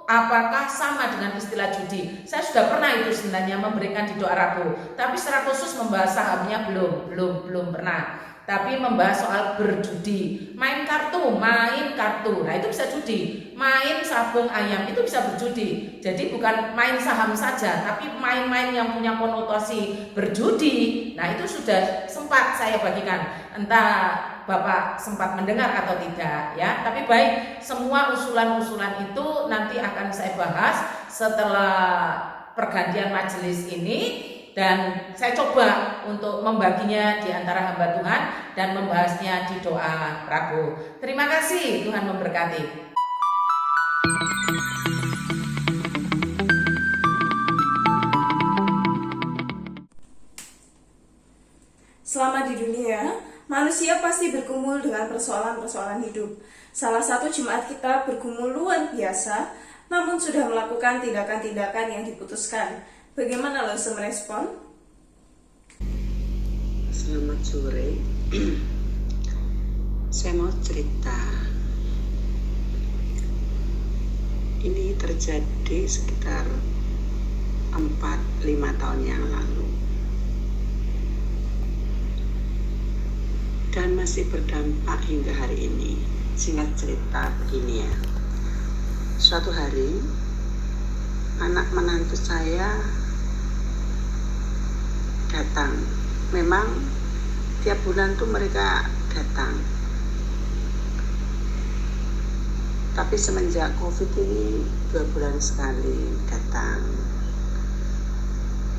Speaker 3: apakah sama dengan istilah judi. Saya sudah pernah itu sebenarnya memberikan di doa Rabu, tapi secara khusus membahas sahamnya belum pernah. Tapi membahas soal berjudi, main kartu, nah itu bisa judi. Main sabung ayam itu bisa berjudi. Jadi bukan main saham saja, tapi main-main yang punya konotasi berjudi. Nah itu sudah sempat saya bagikan. Entah Bapak sempat mendengar atau tidak ya. Tapi baik, semua usulan-usulan itu nanti akan saya bahas setelah pergantian majelis ini. Dan saya coba untuk membaginya di antara hamba Tuhan dan membahasnya di doa Rabu. Terima kasih, Tuhan memberkati.
Speaker 4: Selama di dunia, manusia pasti bergumul dengan persoalan-persoalan hidup. Salah satu jemaat kita bergumul luar biasa, namun sudah melakukan tindakan-tindakan yang diputuskan. Bagaimana Lose merespon?
Speaker 6: Selamat sore. Saya mau cerita. Ini terjadi sekitar 4-5 tahun yang lalu. Dan masih berdampak hingga hari ini. Singkat cerita begini ya. Suatu hari, anak menantu saya datang. Memang tiap bulan tuh mereka datang. Tapi semenjak COVID ini 2 bulan sekali datang.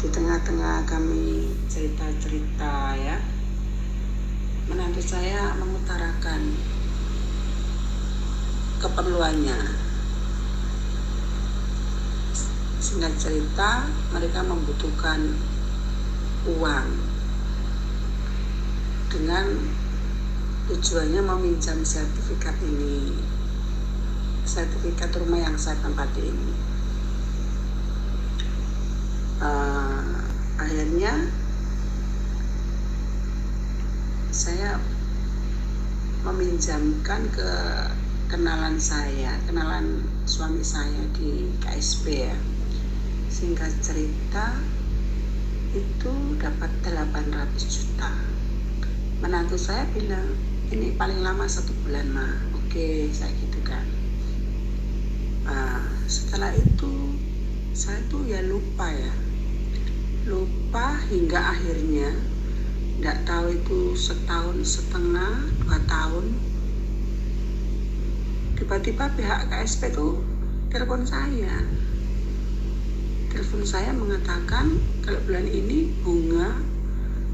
Speaker 6: Di tengah-tengah kami cerita-cerita ya, menantu saya mengutarakan keperluannya. Singkat cerita, mereka membutuhkan uang dengan tujuannya meminjam sertifikat ini, sertifikat rumah yang saya tempati ini. Akhirnya saya meminjamkan ke kenalan suami saya di KSP ya. Singkat cerita, itu dapat 800 juta. Menantu saya bilang, ini paling lama 1 bulan mah. Oke, saya gitu kan. Setelah itu saya tuh ya lupa hingga akhirnya nggak tahu itu 1,5 tahun 2 tahun, tiba-tiba pihak KSP tuh telepon saya mengatakan kalau bulan ini bunga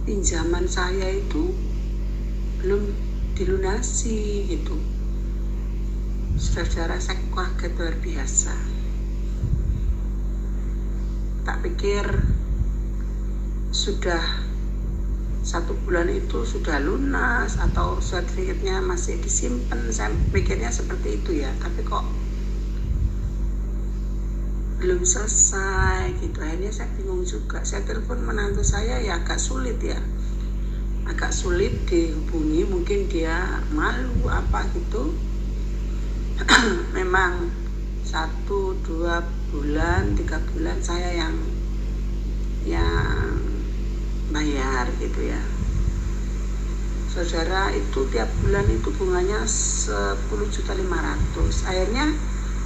Speaker 6: pinjaman saya itu belum dilunasi gitu. Saudara, saya kaget luar biasa. Tak pikir sudah 1 bulan itu sudah lunas atau sertifikatnya masih disimpan. Saya pikirnya seperti itu ya, tapi kok belum selesai gitu. Akhirnya saya bingung juga. Saya telepon menantu saya ya agak sulit dihubungi, mungkin dia malu apa gitu. Memang 1-2 bulan 3 bulan saya yang bayar gitu ya. Saudara, itu tiap bulan itu bunganya 10.500.000. Akhirnya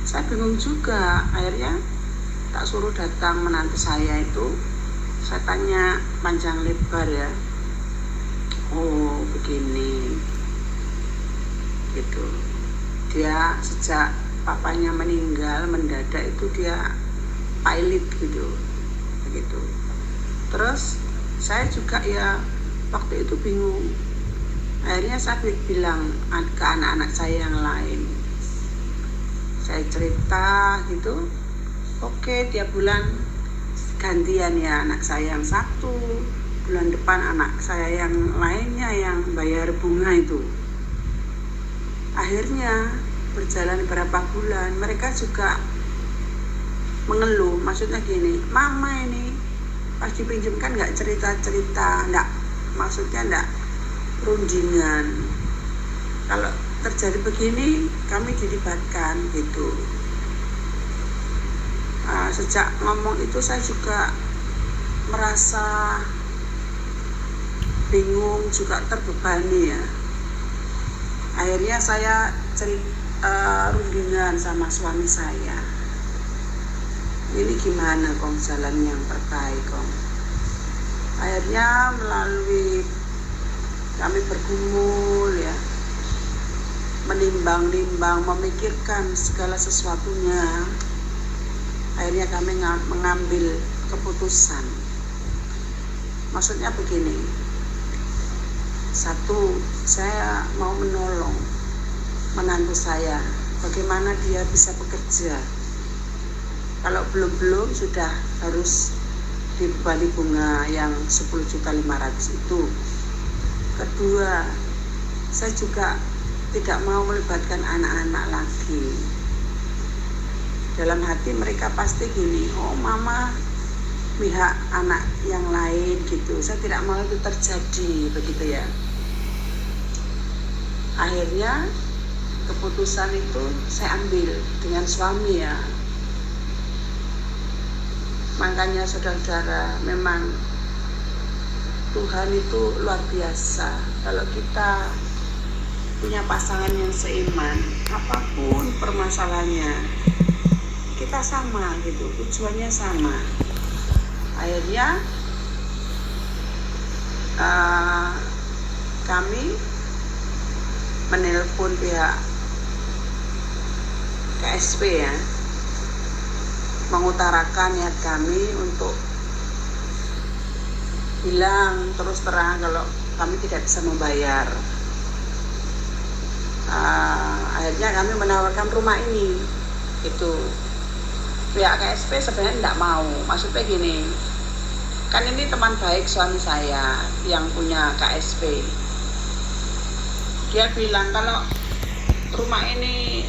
Speaker 6: saya bingung juga. Akhirnya tak suruh datang menantu saya itu, saya tanya panjang lebar ya. Oh begini gitu. Dia sejak papanya meninggal mendadak itu dia pilot gitu begitu. Terus saya juga ya waktu itu bingung. Akhirnya saya bilang ke anak-anak saya yang lain, saya cerita gitu. Oke, tiap bulan gantian ya, anak saya yang 1, bulan depan anak saya yang lainnya yang bayar bunga itu. Akhirnya berjalan berapa bulan mereka juga mengeluh, maksudnya gini, mama ini pas dipinjamkan nggak cerita-cerita, maksudnya nggak rundingan. Kalau terjadi begini kami dilibatkan gitu. Sejak ngomong itu saya juga merasa bingung, juga terbebani ya. Akhirnya saya rundingan sama suami saya. Ini gimana kong jalan yang terbaik kong? Akhirnya melalui kami bergumul ya, menimbang-nimbang, memikirkan segala sesuatunya. Akhirnya kami mengambil keputusan. Maksudnya begini, satu, saya mau menolong menantu saya, bagaimana dia bisa bekerja. Kalau belum sudah harus dibebani bunga yang 10.500.000 itu. Kedua, saya juga tidak mau melibatkan anak-anak lagi. Dalam hati mereka pasti gini, oh mama pihak anak yang lain gitu. Saya tidak mau itu terjadi begitu ya. Akhirnya keputusan itu saya ambil dengan suami ya. Makanya saudara-saudara, memang Tuhan itu luar biasa. Kalau kita punya pasangan yang seiman, apapun permasalahannya, kita sama gitu, tujuannya sama. Akhirnya kami menelpon pihak KSP ya, mengutarakan niat kami untuk bilang terus terang kalau kami tidak bisa membayar. Akhirnya kami menawarkan rumah ini. Itu pihak KSP sebenarnya tidak mau. Maksudnya gini, kan ini teman baik suami saya yang punya KSP. Dia bilang kalau rumah ini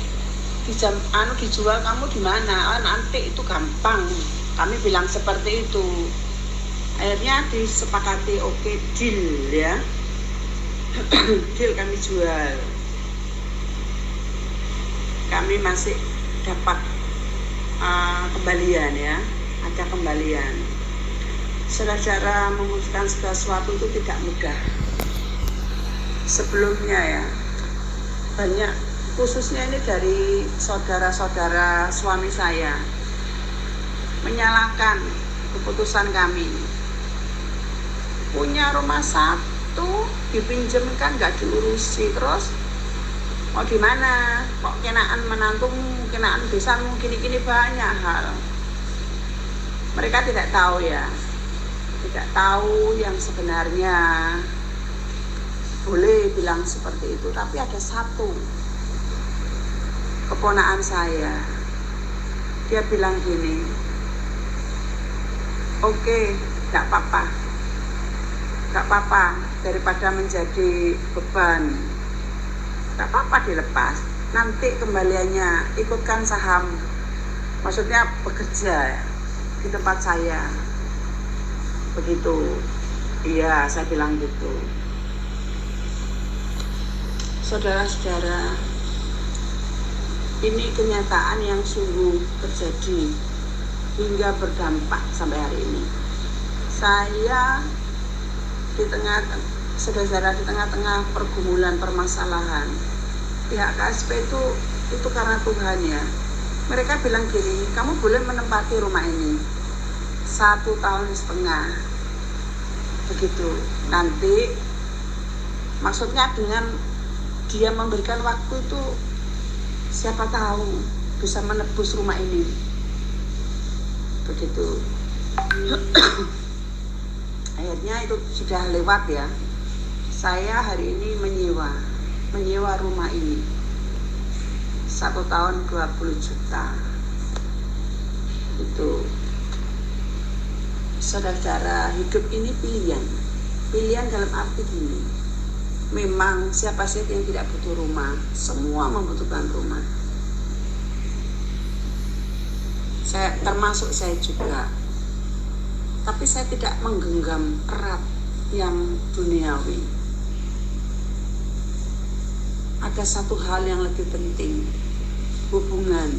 Speaker 6: dijual kamu di mana? Nanti itu gampang. Kami bilang seperti itu. Akhirnya disepakati, oke, deal ya. Deal, kami jual. Kami masih dapat kembalian ya, ada kembalian. Saudara memutuskan segala sesuatu itu tidak mudah. Sebelumnya ya, banyak, khususnya ini dari saudara-saudara suami saya, menyalahkan keputusan kami. Punya rumah satu, dipinjamkan nggak diurusi, terus mau di mana? Kok kenaan menantumu, kenaan besamu, gini-gini banyak hal. Mereka tidak tahu ya, tidak tahu yang sebenarnya. Boleh bilang seperti itu, tapi ada satu keponakan saya, dia bilang gini, oke, gak apa-apa, daripada menjadi beban, gak apa-apa dilepas, nanti kembaliannya ikutkan saham, maksudnya bekerja di tempat saya, begitu. Iya, saya bilang gitu. Saudara-saudara, ini kenyataan yang sungguh terjadi hingga berdampak sampai hari ini. Saya di tengah-tengah pergumulan permasalahan, pihak KSP itu karena Tuhan ya. Mereka bilang gini, kamu boleh menempati rumah ini 1,5 tahun, begitu. Nanti maksudnya dengan dia memberikan waktu itu, siapa tahu bisa menebus rumah ini, begitu. Akhirnya itu sudah lewat ya. Saya hari ini menyewa rumah ini 1 tahun 20 juta. Itu saudara-saudara, hidup ini pilihan. Pilihan dalam arti gini, memang siapa sih yang tidak butuh rumah? Semua membutuhkan rumah. Termasuk saya juga. Tapi saya tidak menggenggam erat yang duniawi. Ada satu hal yang lebih penting, hubungan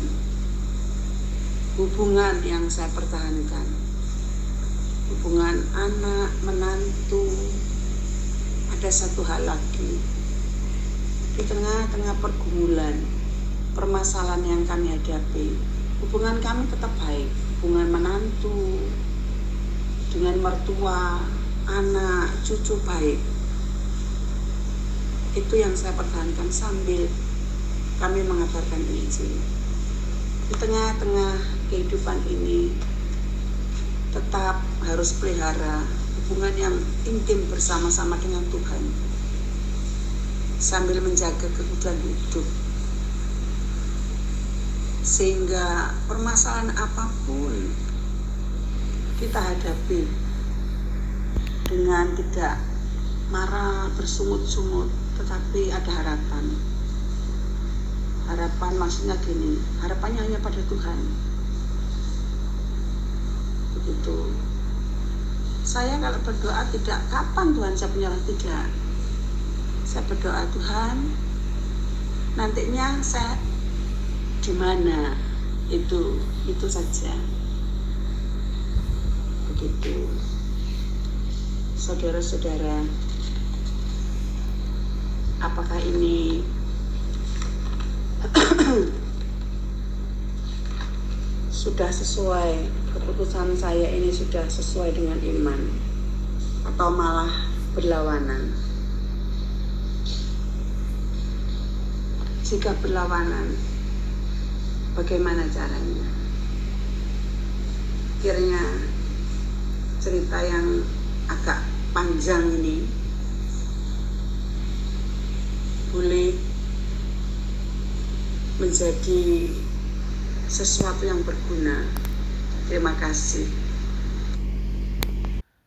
Speaker 6: yang saya pertahankan, hubungan anak, menantu. Ada satu hal lagi, di tengah-tengah pergumulan, permasalahan yang kami hadapi, hubungan kami tetap baik, hubungan menantu dengan mertua, anak, cucu baik. Itu yang saya pertahankan sambil kami mengabarkan Injil. Di tengah-tengah kehidupan ini tetap harus pelihara hubungan yang intim bersama-sama dengan Tuhan sambil menjaga keutuhan hidup, sehingga permasalahan apapun kita hadapi dengan tidak marah, bersungut-sungut, tetapi ada harapan. Harapan maksudnya gini, harapannya hanya pada Tuhan. Begitu. Saya kalau berdoa tidak kapan Tuhan saya menyerah, tidak. Saya berdoa, Tuhan, nantinya saya di mana, itu saja. Begitu. Saudara-saudara, apakah ini sudah sesuai, keputusan saya ini sudah sesuai dengan iman atau malah berlawanan? Jika berlawanan, bagaimana caranya? Kiranya cerita yang agak panjang ini boleh menjadi sesuatu yang berguna. Terima kasih.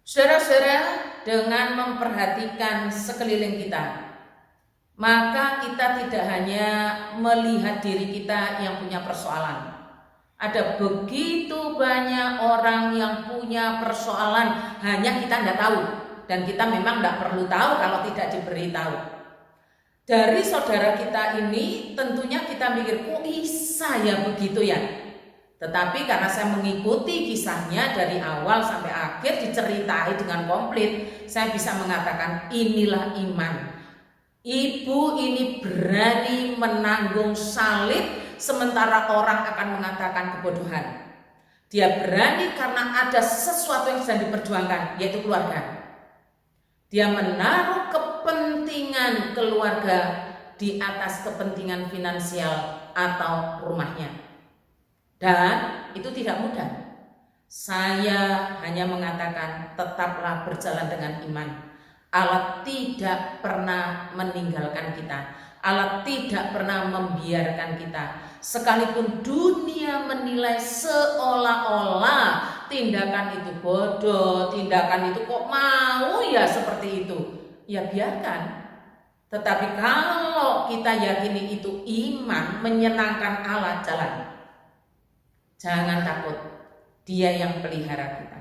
Speaker 3: Saudara-saudara, dengan memperhatikan sekeliling kita, maka kita tidak hanya melihat diri kita yang punya persoalan. Ada begitu banyak orang yang punya persoalan, hanya kita tidak tahu. Dan kita memang tidak perlu tahu kalau tidak diberitahu. Dari saudara kita ini tentunya kita mikir, kok bisa ya begitu ya? Tetapi karena saya mengikuti kisahnya dari awal sampai akhir diceritai dengan komplit, saya bisa mengatakan inilah iman. Ibu ini berani menanggung salib sementara orang akan mengatakan kebodohan. Dia berani karena ada sesuatu yang sedang diperjuangkan, yaitu keluarga. Dia menaruh kepentingan keluarga di atas kepentingan finansial atau rumahnya. Dan itu tidak mudah. Saya hanya mengatakan tetaplah berjalan dengan iman. Allah tidak pernah meninggalkan kita. Allah tidak pernah membiarkan kita. Sekalipun dunia menilai seolah-olah tindakan itu bodoh, tindakan itu kok mau ya seperti itu, ya biarkan. Tetapi kalau kita yakini itu iman, menyenangkan Allah, jalan. Jangan takut, Dia yang pelihara kita.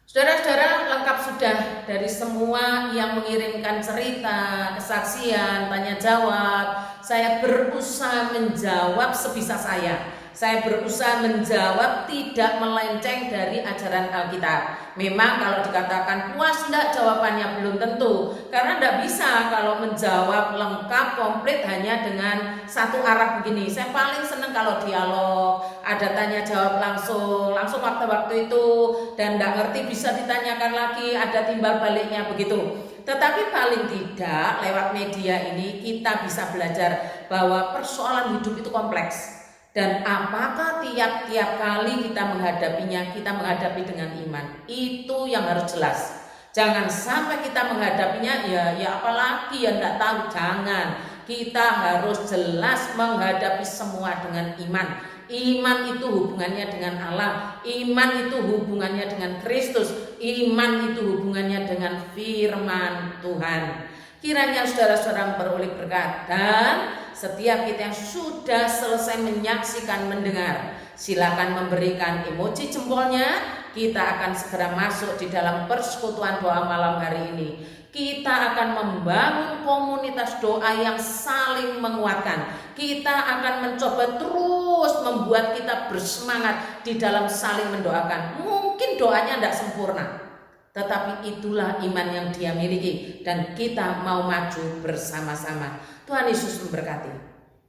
Speaker 3: Saudara-saudara, lengkap sudah dari semua yang mengirimkan cerita, kesaksian, tanya jawab. Saya berusaha menjawab sebisa saya. Saya berusaha menjawab tidak melenceng dari ajaran Alkitab. Memang kalau dikatakan puas enggak, jawabannya belum tentu. Karena enggak bisa kalau menjawab lengkap, komplit hanya dengan satu arah begini. Saya paling senang kalau dialog, ada tanya jawab langsung waktu-waktu itu. Dan enggak ngerti bisa ditanyakan lagi, ada timbal baliknya begitu. Tetapi paling tidak lewat media ini kita bisa belajar bahwa persoalan hidup itu kompleks. Dan apakah tiap-tiap kali kita menghadapinya, kita menghadapi dengan iman. Itu yang harus jelas. Jangan sampai kita menghadapinya, ya apalagi ya enggak tahu. Jangan. Kita harus jelas menghadapi semua dengan iman. Iman itu hubungannya dengan Allah. Iman itu hubungannya dengan Kristus. iman itu hubungannya dengan firman Tuhan. Kiranya saudara-saudara memperoleh berkat, dan setiap kita yang sudah selesai menyaksikan, mendengar, silakan memberikan emoji jempolnya. Kita akan segera masuk di dalam persekutuan doa malam hari ini. Kita akan membangun komunitas doa yang saling menguatkan. Kita akan mencoba terus membuat kita bersemangat di dalam saling mendoakan. Mungkin doanya tidak sempurna, tetapi itulah iman yang dia miliki, dan kita mau maju bersama-sama. Tuhan Yesus memberkati.